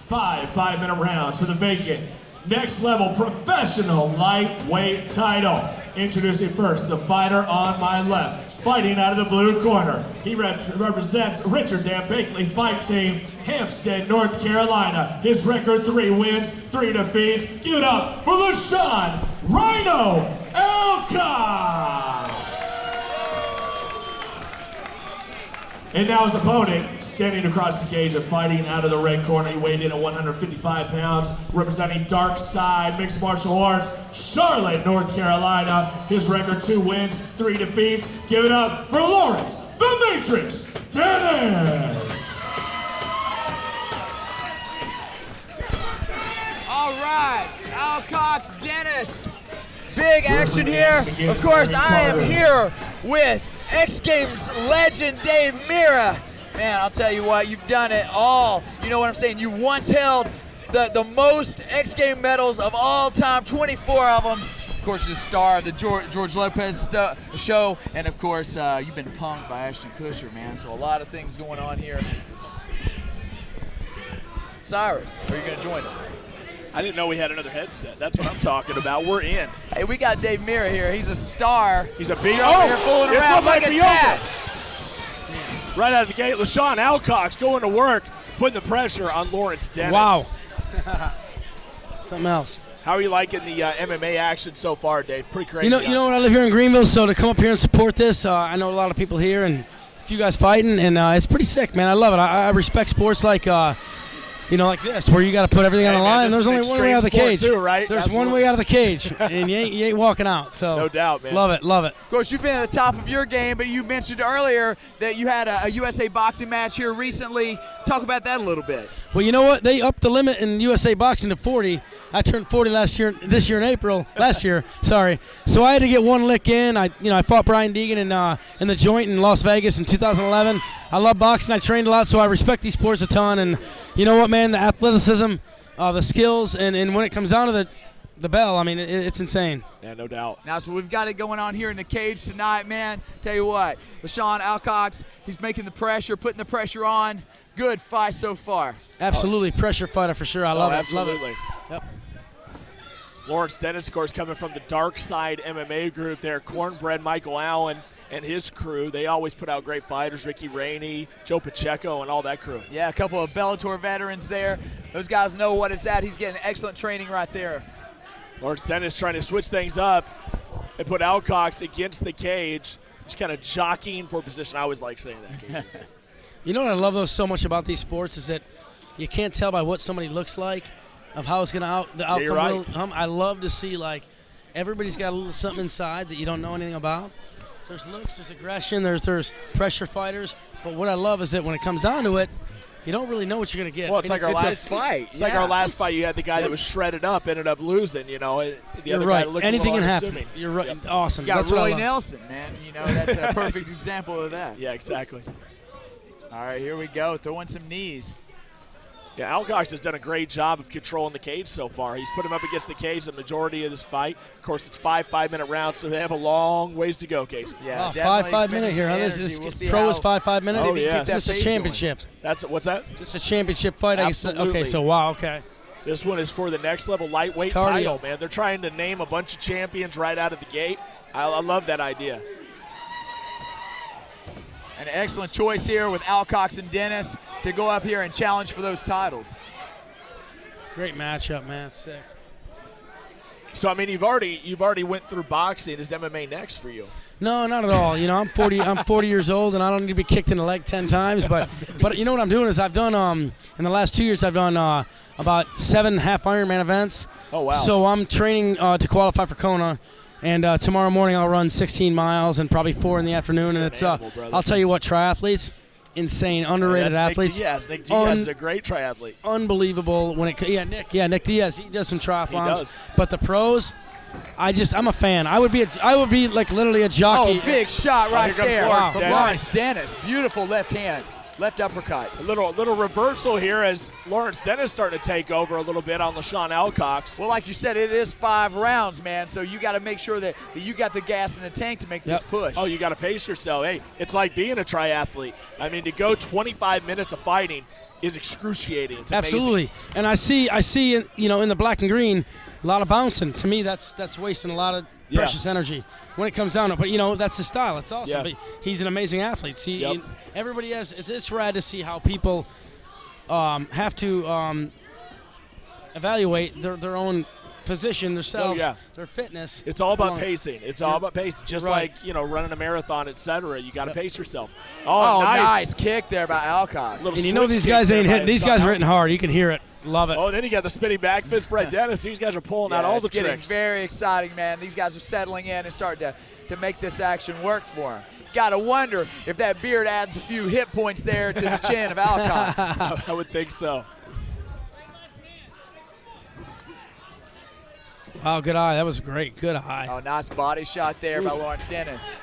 5-minute rounds for the vacant next level professional lightweight title. Introducing first the fighter on my left. Fighting out of the blue corner, he represents Richard Dan Bakley Fight Team, Hampstead, North Carolina. His record 3 wins, 3 defeats. Give it up for Lashawn Alcocks. And now his opponent, standing across the cage and fighting out of the red corner. He weighed in at 155 pounds, representing Dark Side Mixed Martial Arts, Charlotte, North Carolina. His record 2 wins, 3 defeats. Give it up for Lawrence, the Matrix, Dennis. All right, Alcocks, Dennis. Big action here. Of course, I am here with X Games legend Dave Mira. Man, I'll tell you what, you've done it all. You know what I'm saying? You once held the most X Game medals of all time, 24 of them. Of course, you're the star of the George Lopez show. And of course, you've been punked by Ashton Kutcher, man. So a lot of things going on here. Cyrus, are you going to join us? I didn't know we had another headset. That's what I'm talking about. We're in. Hey, we got Dave Mira here. He's a star. He's a big. You're fooling around. Look at that. Right out of the gate, Lashawn Alcocks going to work, putting the pressure on Lawrence Dennis. Wow. Something else. How are you liking the MMA action so far, Dave? Pretty crazy. You know what? I live here in Greenville, so to come up here and support this, I know a lot of people here and a few guys fighting, and it's pretty sick, man. I love it. I respect sports like like this, where you got to put everything on the line. There's only one way out of the cage. Too, right? There's Absolutely. one way out of the cage, and you ain't walking out. So no doubt, man. Love it, love it. Of course, you've been at the top of your game, but you mentioned earlier that you had a USA boxing match here recently. Talk about that a little bit. Well, you know what? They upped the limit in USA boxing to 40. I turned 40 this year in April. Last year, sorry. So I had to get one lick in. I fought Brian Deegan in the joint in Las Vegas in 2011. I love boxing. I trained a lot, so I respect these sports a ton. And you know what, man? The athleticism, the skills, and when it comes down to the bell, I mean, it's insane. Yeah, no doubt. Now, so we've got it going on here in the cage tonight, man. Tell you what, Lashawn Alcocks, he's making the pressure, putting the pressure on. Good fight so far. Absolutely, pressure fighter for sure. I love it. Absolutely. Love it. Yep. Lawrence Dennis, of course, coming from the Dark Side MMA group there. Cornbread Michael Allen and his crew. They always put out great fighters. Ricky Rainey, Joe Pacheco, and all that crew. Yeah, a couple of Bellator veterans there. Those guys know what it's at. He's getting excellent training right there. Lawrence Dennis trying to switch things up and put Alcocks against the cage. Just kind of jockeying for position. I always like saying that. You know what I love so much about these sports is that you can't tell by what somebody looks like of how it's going to the outcome. Right. I love to see, like, everybody's got a little something inside that you don't know anything about. There's looks, there's aggression, there's pressure fighters. But what I love is that when it comes down to it, you don't really know what you're going to get. Well, it's like our last fight. It's like our last fight. You had the guy that was shredded up, ended up losing. The other right. guy looked Anything a can little happen. unassuming. You're right. Yep. Awesome. You got That's what I Roy love. Nelson, man. That's a perfect example of that. Yeah, exactly. All right, here we go. Throwing some knees. Yeah, Alcocks has done a great job of controlling the cage so far. He's put him up against the cage the majority of this fight. Of course, it's 5-minute rounds, so they have a long ways to go, Casey. Yeah, wow, 5 minute here. Huh? This pro is 5 minutes. Oh, yeah. This is a championship. What's that? This is a championship fight. Absolutely. Okay, so wow, okay. This one is for the next level lightweight title, man. They're trying to name a bunch of champions right out of the gate. I love that idea. An excellent choice here with Alcocks and Dennis to go up here and challenge for those titles. Great matchup, man. It's sick. So I mean, you've already went through boxing. Is MMA next for you? No, not at all. I'm 40. I'm 40 years old, and I don't need to be kicked in the leg 10 times. But you know what I'm doing is I've done in the last 2 years I've done about 7 half Ironman events. Oh wow! So I'm training to qualify for Kona. And tomorrow morning I'll run 16 miles and probably 4 in the afternoon. And it's I'll tell you what, triathletes, insane, underrated athletes. Nick Diaz is a great triathlete. Unbelievable when Nick Diaz, he does some triathlons. He does. But the pros, I'm a fan. I would be like literally a jockey. Oh, big shot right there from Lawrence Dennis. Beautiful left hand. Left uppercut. A little reversal here as Lawrence Dennis starting to take over a little bit on Lashawn Alcocks. Well, like you said, it is 5 rounds, man, so you got to make sure that you got the gas in the tank to make this push. Oh, you got to pace yourself. Hey, it's like being a triathlete. I mean, to go 25 minutes of fighting, is excruciating. It's Absolutely. amazing. And I see, in the black and green, a lot of bouncing. To me, that's wasting a lot of precious energy when it comes down to it. But, that's his style. It's awesome. Yeah. But he's an amazing athlete. See, everybody has – it's rad to see how people have to evaluate their own position, themselves, their fitness. It's all about pacing. It's all about pacing. Just like, running a marathon, etc. You got to pace yourself. Oh, nice kick there by Alcocks. And these guys ain't hitting. These guys are hitting hard. You can hear it. Love it. Oh, then you got the spinning back fist for Dennis. These guys are pulling out all the tricks. It's getting very exciting, man. These guys are settling in and starting to make this action work for them. Got to wonder if that beard adds a few hit points there to the chin of Alcocks. I would think so. Wow, good eye. That was great. Good eye. Oh, nice body shot there by Lawrence Dennis.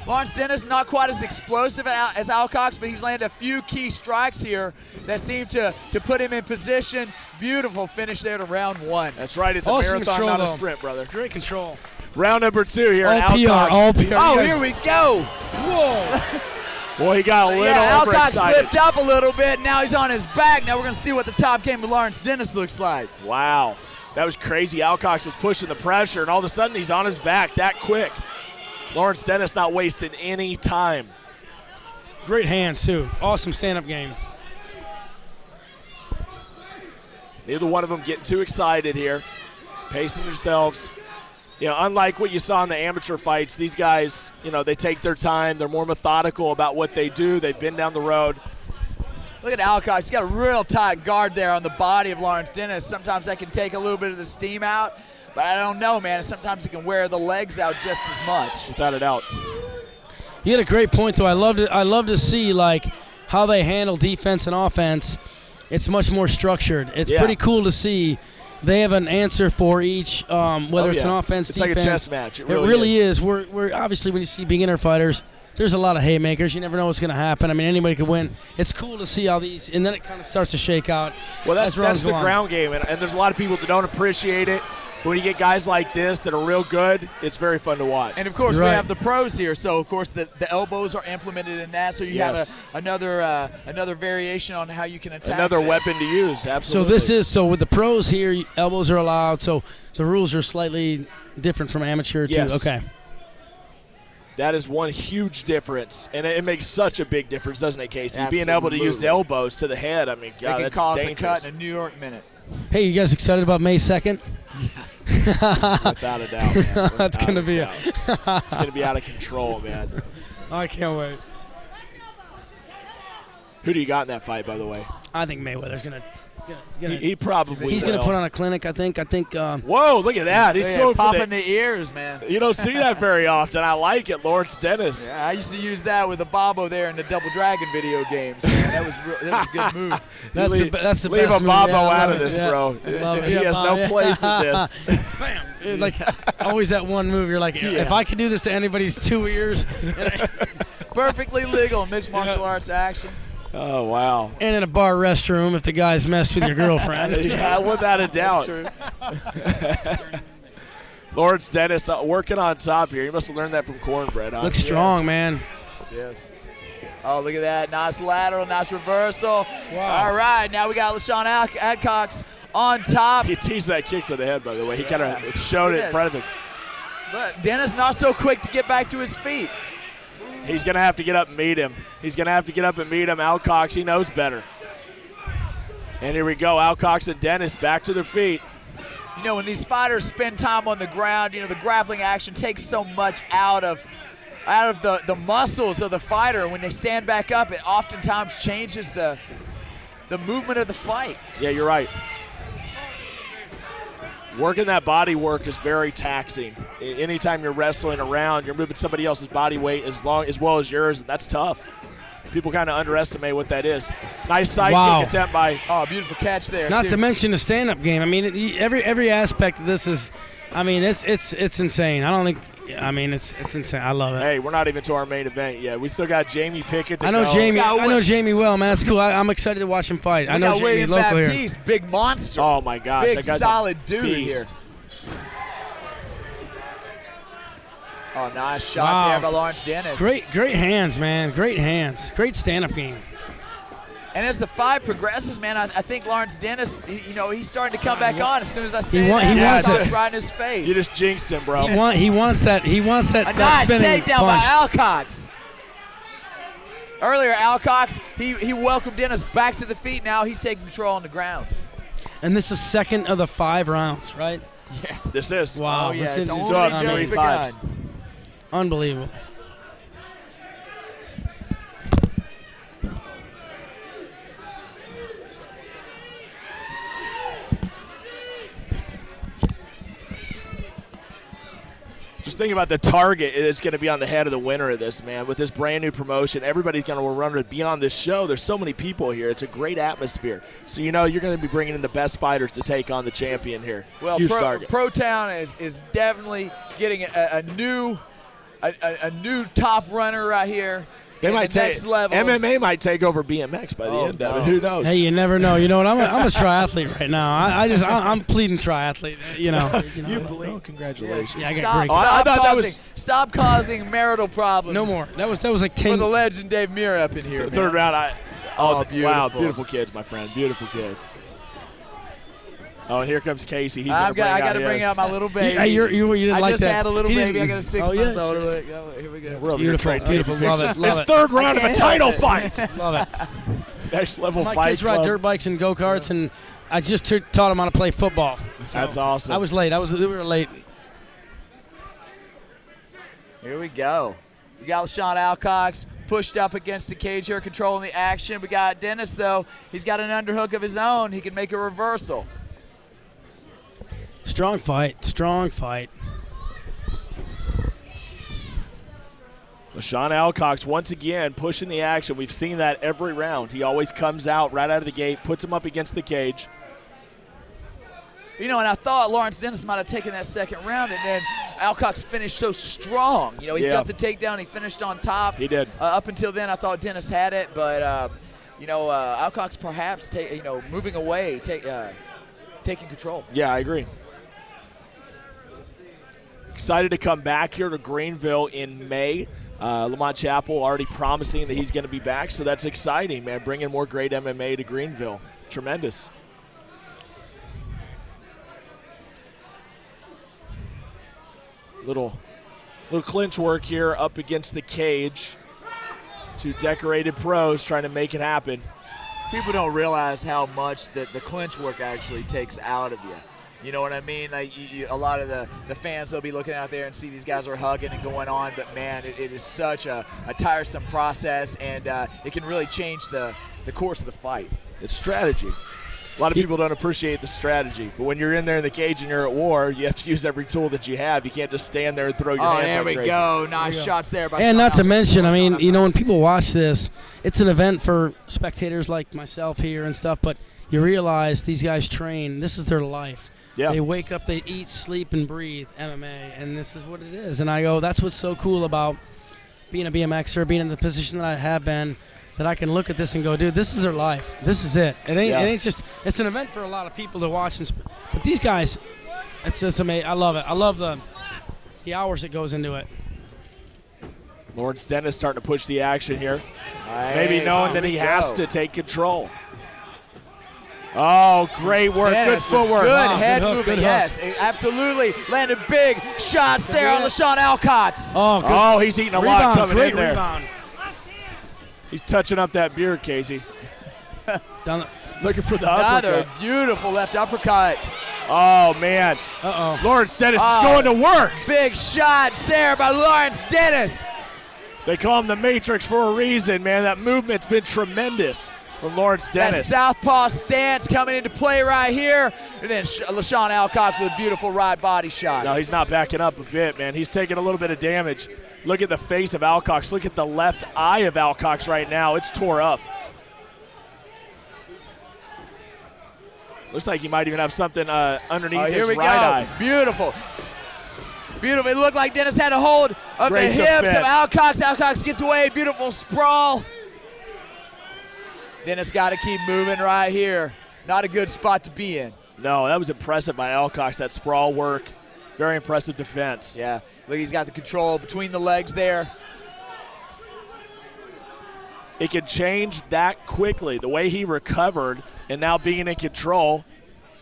Lawrence Dennis not quite as explosive as Alcocks, but he's landed a few key strikes here that seem to put him in position. Beautiful finish there to round 1. That's right. It's awesome a marathon, control, not a sprint, brother. Great control. Round number 2 here All at PR, Alcocks. all PR. Oh, here we go. Whoa. Boy, he got a little Alcocks overexcited. slipped up a little bit. Now he's on his back. Now we're going to see what the top game of Lawrence Dennis looks like. Wow. That was crazy. Alcocks was pushing the pressure, and all of a sudden he's on his back that quick. Lawrence Dennis not wasting any time. Great hands, too. Awesome stand-up game. Neither one of them getting too excited here. Pacing themselves. Unlike what you saw in the amateur fights, these guys, they take their time. They're more methodical about what they do. They've been down the road. Look at Alcocks. He's got a real tight guard there on the body of Lawrence Dennis. Sometimes that can take a little bit of the steam out, but I don't know, man. Sometimes it can wear the legs out just as much. Without a doubt. You had a great point, though. I love to see, how they handle defense and offense. It's much more structured. It's pretty cool to see. They have an answer for each, whether it's an offense, it's defense. like a chess match. It really really is. We're obviously, when you see beginner fighters, there's a lot of haymakers. You never know what's going to happen. I mean, anybody could win. It's cool to see all these, and then it kind of starts to shake out. Well, that's the ground game, and there's a lot of people that don't appreciate it. But when you get guys like this that are real good, it's very fun to watch. And, of course, we have the pros here. So, of course, the elbows are implemented in that. So you have another variation on how you can attack. Another weapon to use, absolutely. So with the pros here, elbows are allowed. So the rules are slightly different from amateur, too. Yes. Okay. That is one huge difference, and it makes such a big difference, doesn't it, Casey? Absolutely. Being able to use elbows to the head, I mean, God, they can that's cause dangerous. a cut in a New York minute. Hey, you guys excited about May 2nd? Without a doubt, man. That's going to be it's going to be out of control, man. I can't wait. Who do you got in that fight, by the way? I think Mayweather's going to He probably He's going to put on a clinic, I think. Whoa, look at that. He's going for popping the ears, man. You don't see that very often. I like it, Lawrence Dennis. Yeah, I used to use that with the Bobo there in the Double Dragon video games. Man. That was a good move. That's the best Leave a move. Bobo Yeah, out of this, bro. He has no place in this. Bam. Like, always that one move. You're like, if I could do this to anybody's 2 ears. Perfectly legal mixed martial arts action. Oh, wow. And in a bar restroom if the guys mess with your girlfriend. Yeah, without a doubt. That's true. Lawrence Dennis working on top here. He must have learned that from Cornbread. Huh? Looks strong, man. Yes. Oh, look at that. Nice lateral, nice reversal. Wow. All right, now we got Lashawn Alcocks on top. He teased that kick to the head, by the way. He kind of showed it in front of him. But Dennis not so quick to get back to his feet. He's going to have to get up and meet him. Alcocks, he knows better. And here we go. Alcocks and Dennis back to their feet. You know, when these fighters spend time on the ground, the grappling action takes so much out of the muscles of the fighter. When they stand back up, it oftentimes changes the movement of the fight. Yeah, you're right. Working that body work is very taxing. Anytime you're wrestling around, you're moving somebody else's body weight as well as yours, and that's tough. People kind of underestimate what that is. Nice side kick attempt by. Oh, beautiful catch there. Not to mention the stand-up game. I mean, every aspect of this is, it's insane. It's insane. I love it. Hey, we're not even to our main event yet. We still got Jamie Pickett to I know go. Jamie. I know Jamie well, man. That's cool. I'm excited to watch him fight. I know got Jamie William local Baptiste, here. big monster. Oh my gosh, big that guy's solid a dude beast. here. Oh, nice shot there by Lawrence Dennis. Great hands, man. Great hands. Great stand-up game. And as the fight progresses, man, I think Lawrence Dennis, he's starting to come back on. As soon as I say that, it's right in his face. You just jinxed him, bro. He wants that. He wants that. A nice takedown by punch. Alcocks. Earlier, Alcocks, he welcomed Dennis back to the feet. Now he's taking control on the ground. And this is second of the 5 rounds, right? Yeah. This is. Wow. Oh, yeah, this it's is only just begun. Unbelievable. Just think about the target is going to be on the head of the winner of this, man. With this brand new promotion, everybody's going to run to be on this show. There's so many people here. It's a great atmosphere. So, you're going to be bringing in the best fighters to take on the champion here. Well, huge target. Pro Town is definitely getting a new top runner right here. They might take next level. MMA might take over BMX by the end of it. Who knows? Hey, you never know. You know what? I'm a triathlete right now. I'm pleading triathlete. You believe? Oh, congratulations. Yeah, I got great. Stop causing marital problems. No more. That was like 10. For the legend Dave Mira up in here. Third round. Beautiful. Wow, beautiful kids, my friend. Beautiful kids. Oh, and here comes Casey. I got to bring out my little baby. Hey, you didn't like that. I just had a little baby. I got a 6-month-old. Here we go. Beautiful. Love it. It's third round of a title fight. Love it. Next level fight. My kids ride dirt bikes and go-karts, and I just taught them how to play football. So that's awesome. I was late. We were late. Here we go. We got Lashawn Alcocks pushed up against the cage here, controlling the action. We got Dennis, though. He's got an underhook of his own. He can make a reversal. Strong fight. Lashawn Alcocks once again pushing the action. We've seen that every round. He always comes out right out of the gate, puts him up against the cage. And I thought Lawrence Dennis might have taken that second round, and then Alcocks finished so strong. He got the takedown. He finished on top. He did. Up until then, I thought Dennis had it, but Alcocks perhaps moving away, taking control. Yeah, I agree. Excited to come back here to Greenville in May. Lamont Chappell already promising that he's going to be back, so that's exciting, man. Bringing more great MMA to Greenville. Tremendous. Little clinch work here up against the cage. 2 decorated pros trying to make it happen. People don't realize how much the clinch work actually takes out of you. You know what I mean? Like a lot of the fans, they'll be looking out there and see these guys are hugging and going on, but man, it is such a tiresome process, and it can really change the course of the fight. It's strategy. A lot of people don't appreciate the strategy, but when you're in there in the cage and you're at war, you have to use every tool that you have. You can't just stand there and throw your hands there like crazy. go. Nice shots there by And Sean not to mention, Alcocks. when people watch this, it's an event for spectators like myself here and stuff, but you realize these guys train. This is their life. Yeah. They wake up, they eat, sleep, and breathe MMA, and this is what it is. And I go, that's what's so cool about being a BMXer, being in the position that I have been, that I can look at this and go, dude, this is their life. This is it. It ain't just. It's an event for a lot of people to watch, but these guys, it's just amazing. I love it. I love the hours that goes into it. Lawrence Dennis starting to push the action here, maybe knowing that he has to take control. Oh, great work. Good footwork. Good head good hook, movement. good Yes, absolutely. Landed big shots there on Lashawn Alcocks. Oh, he's eating a lot coming in there. Rebound. He's touching up that beer, Casey. Looking for the Another uppercut. beautiful left uppercut. Oh, man. Uh-oh. Lawrence Dennis is going to work. Big shots there by Lawrence Dennis. They call him the Matrix for a reason, man. That movement's been tremendous from Lawrence Dennis. That southpaw stance coming into play right here. And then Lashawn Alcocks with a beautiful right body shot. No, he's not backing up a bit, man. He's taking a little bit of damage. Look at the face of Alcocks. Look at the left eye of Alcocks right now. It's tore up. Looks like he might even have something underneath his right eye. Beautiful. Beautiful. It looked like Dennis had a hold of the hips of Alcocks. Alcocks gets away. Beautiful sprawl. Dennis got to keep moving right here. Not a good spot to be in. No, that was impressive by Alcocks, that sprawl work. Very impressive defense. Yeah, look, he's got the control between the legs there. It could change that quickly. The way he recovered and now being in control,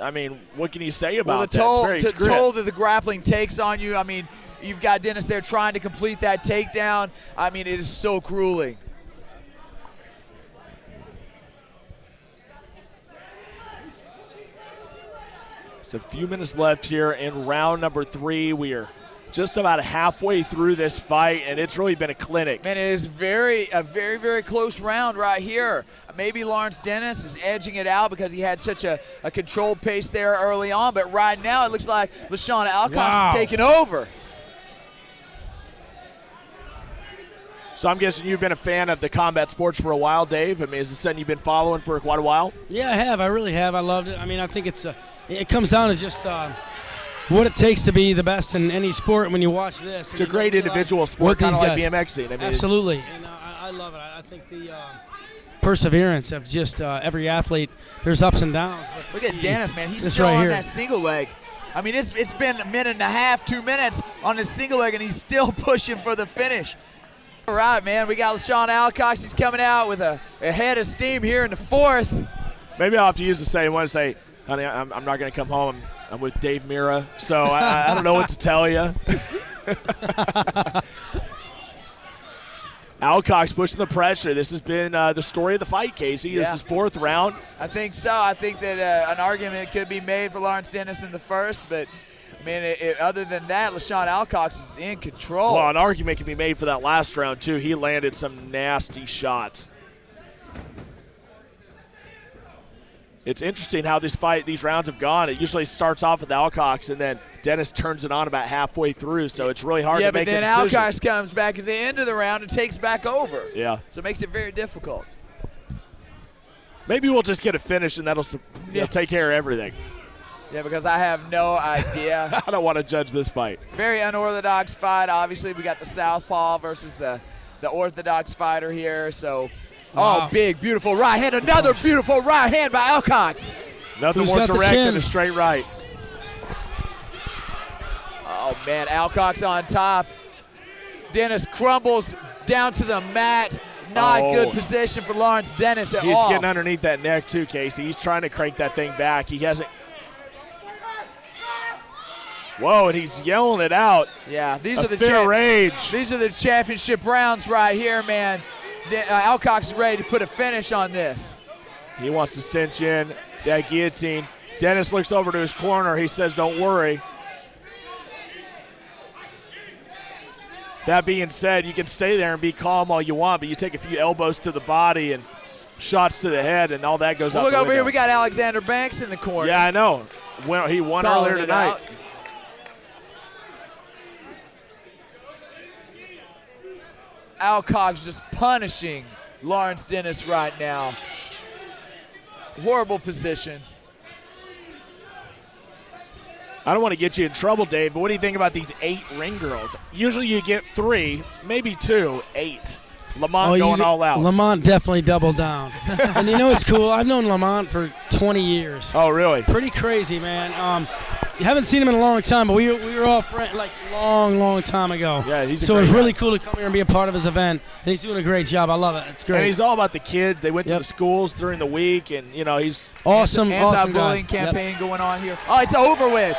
I mean, what can you say about that? Well, the toll that the grappling takes on you, I mean, you've got Dennis there trying to complete that takedown. I mean, it is so grueling. A few minutes left here in round number 3. We are just about halfway through this fight, and it's really been a clinic. Man, it is a very, very close round right here. Maybe Lawrence Dennis is edging it out because he had such a controlled pace there early on, but right now it looks like Lashawn Alcocks is taking over. So I'm guessing you've been a fan of the combat sports for a while, Dave. I mean, is this something you've been following for quite a while? Yeah, I have. I really have. I loved it. I mean, I think it comes down to just what it takes to be the best in any sport when you watch this. It's a great individual sport, kind of like BMXing. I mean, absolutely. And I love it. I think the perseverance of just every athlete, there's ups and downs. Look at Dennis, man. He's still on that single leg. I mean, it's been a minute and a half, 2 minutes on his single leg, and he's still pushing for the finish. All right, man, we got Lashawn Alcocks. He's coming out with a head of steam here in the 4th. Maybe I'll have to use the same one to say, honey, I'm not going to come home. I'm with Dave Mira, so I don't know what to tell you. Alcocks pushing the pressure. This has been the story of the fight, Casey. Yeah. This is 4th round. I think so. I think that an argument could be made for Lawrence Dennis in the first, but I mean, other than that, Lashawn Alcocks is in control. Well, an argument can be made for that last round, too. He landed some nasty shots. It's interesting how these rounds have gone. It usually starts off with Alcocks, and then Dennis turns it on about halfway through, so it's really hard to make a decision. Yeah, but then Alcocks comes back at the end of the round and takes back over. Yeah. So it makes it very difficult. Maybe we'll just get a finish, and that'll take care of everything. Yeah, because I have no idea. I don't want to judge this fight. Very unorthodox fight. Obviously, we got the southpaw versus the orthodox fighter here. So, wow. Oh, big, beautiful right hand. Another beautiful right hand by Alcocks. Nothing more direct than a straight right. Oh, man, Alcocks on top. Dennis crumbles down to the mat. Not good position for Lawrence Dennis at all. He's getting underneath that neck, too, Casey. He's trying to crank that thing back. He hasn't. Whoa, and he's yelling it out. Yeah, these are the rage. These are the championship rounds right here, man. Alcocks is ready to put a finish on this. He wants to cinch in that guillotine. Dennis looks over to his corner. He says, don't worry. That being said, you can stay there and be calm all you want, but you take a few elbows to the body and shots to the head, and all that goes out the window. Look over here. We got Alexander Banks in the corner. Yeah, I know. He won earlier tonight. Alcocks just punishing Lawrence Dennis right now. Horrible position. I don't want to get you in trouble, Dave, but what do you think about these 8 ring girls? Usually you get 3, maybe 2, 8. Lamont going all out. Lamont definitely doubled down. And you know what's cool? I've known Lamont for 20 years. Oh, really? Pretty crazy, man. You haven't seen him in a long time, but we were all friends like long time ago. Yeah, he's so it was really cool to come here and be a part of his event, and he's doing a great job. I love it. It's great. And he's all about the kids. They went to the schools during the week, and he's awesome. Anti-bullying campaign going on here. Oh, it's over with.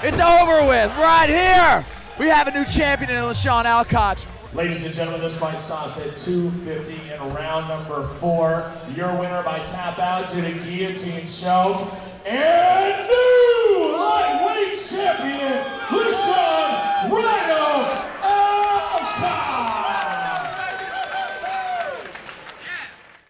It's over with right here. We have a new champion in Lashawn Alcocks. Ladies and gentlemen, this fight stops at 2:50 in round number 4. Your winner by tap out due to guillotine choke.